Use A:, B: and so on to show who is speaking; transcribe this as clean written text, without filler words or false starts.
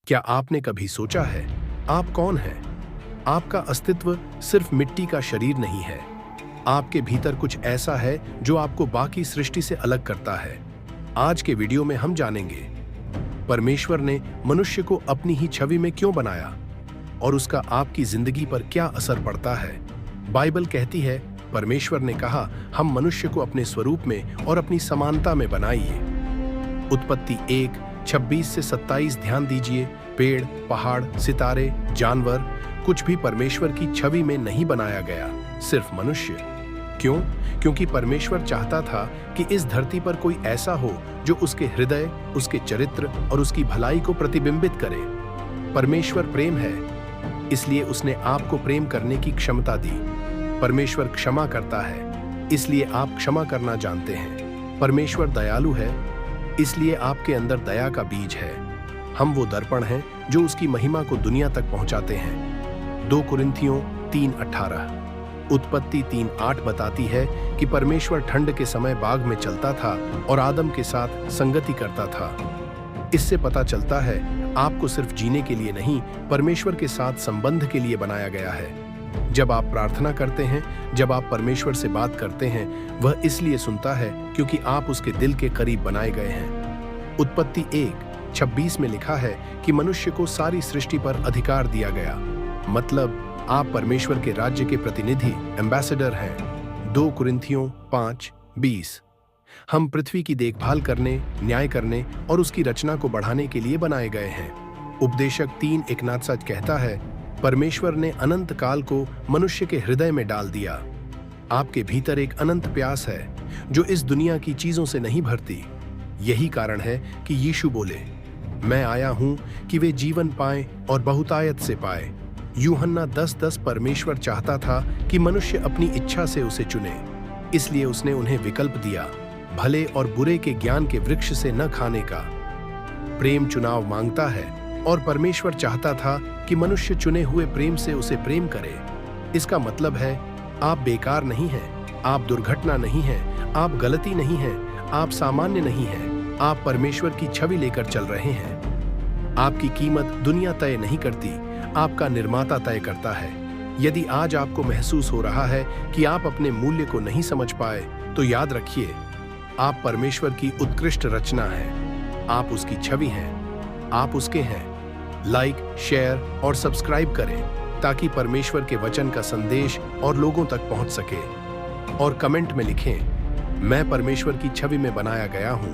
A: क्या आपने कभी सोचा है आप कौन हैं? आपका अस्तित्व सिर्फ मिट्टी का शरीर नहीं है। आपके भीतर कुछ ऐसा है जो आपको बाकी सृष्टि से अलग करता है। आज के वीडियो में हम जानेंगे परमेश्वर ने मनुष्य को अपनी ही छवि में क्यों बनाया और उसका आपकी जिंदगी पर क्या असर पड़ता है। बाइबल कहती है परमेश्वर ने कहा हम मनुष्य को अपने स्वरूप में और अपनी समानता में बनाइए। उत्पत्ति 1:26 से 27 ध्यान दीजिए। पेड़, पहाड़, सितारे, जानवर कुछ भी परमेश्वर की छवि में नहीं बनाया गया, सिर्फ मनुष्य। क्यों? क्योंकि परमेश्वर चाहता था कि इस धरती पर कोई ऐसा हो जो उसके हृदय, उसके चरित्र और उसकी भलाई को प्रतिबिंबित करे। परमेश्वर प्रेम है, इसलिए उसने आपको प्रेम करने की क्षमता दी। परमेश्वर क्षमा करता है, इसलिए आप क्षमा करना जानते हैं। परमेश्वर दयालु है, इसलिए आपके अंदर दया का बीज है। हम वो दर्पण हैं जो उसकी महिमा को दुनिया तक पहुंचाते हैं। 2 कुरिन्थियों 3:18। उत्पत्ति 3:8 बताती है कि परमेश्वर ठंड के समय बाग में चलता था और आदम के साथ संगति करता था। इससे पता चलता है आपको सिर्फ जीने के लिए नहीं, परमेश्वर के साथ संबंध के लिए बनाया गया है। जब आप प्रार्थना करते हैं, जब आप परमेश्वर से बात करते हैं, वह इसलिए सुनता है क्योंकि आप उसके दिल के करीब बनाए गए हैं। उत्पत्ति 1:26 में लिखा है कि मनुष्य को सारी सृष्टि पर अधिकार दिया गया। मतलब आप परमेश्वर के राज्य के प्रतिनिधि, एम्बेसडर हैं। 2 कुरिन्थियों 5:20। हम पृथ्वी की देखभाल करने, न्याय करने और उसकी रचना को बढ़ाने के लिए बनाए गए हैं। उपदेशक 3:1 कहता है परमेश्वर ने अनंत काल को मनुष्य के हृदय में डाल दिया। आपके भीतर एक अनंत प्यास है जो इस दुनिया की चीजों से नहीं भरती। यही कारण है कि यीशु बोले, मैं आया हूं कि वे जीवन पाएं और बहुतायत से पाएं। यूहन्ना 10:10। परमेश्वर चाहता था कि मनुष्य अपनी इच्छा से उसे चुने, इसलिए उसने उन्हें विकल्प दिया, भले और बुरे के ज्ञान के वृक्ष से न खाने का। प्रेम चुनाव मांगता है और परमेश्वर चाहता था कि मनुष्य चुने हुए प्रेम से उसे प्रेम करे। इसका मतलब है आप बेकार नहीं हैं, आप दुर्घटना नहीं हैं, आप गलती नहीं हैं, आप सामान्य नहीं हैं, आप परमेश्वर की छवि लेकर चल रहे हैं। आपकी कीमत दुनिया तय नहीं करती, आपका निर्माता तय करता है। यदि आज आपको महसूस हो रहा है कि आप अपने मूल्य को नहीं समझ पाए, तो याद रखिए आप परमेश्वर की उत्कृष्ट रचना हैं। आप उसकी छवि हैं, आप उसके हैं। लाइक, शेयर और सब्सक्राइब करें ताकि परमेश्वर के वचन का संदेश और लोगों तक पहुंच सके। और कमेंट में लिखें, मैं परमेश्वर की छवि में बनाया गया हूं।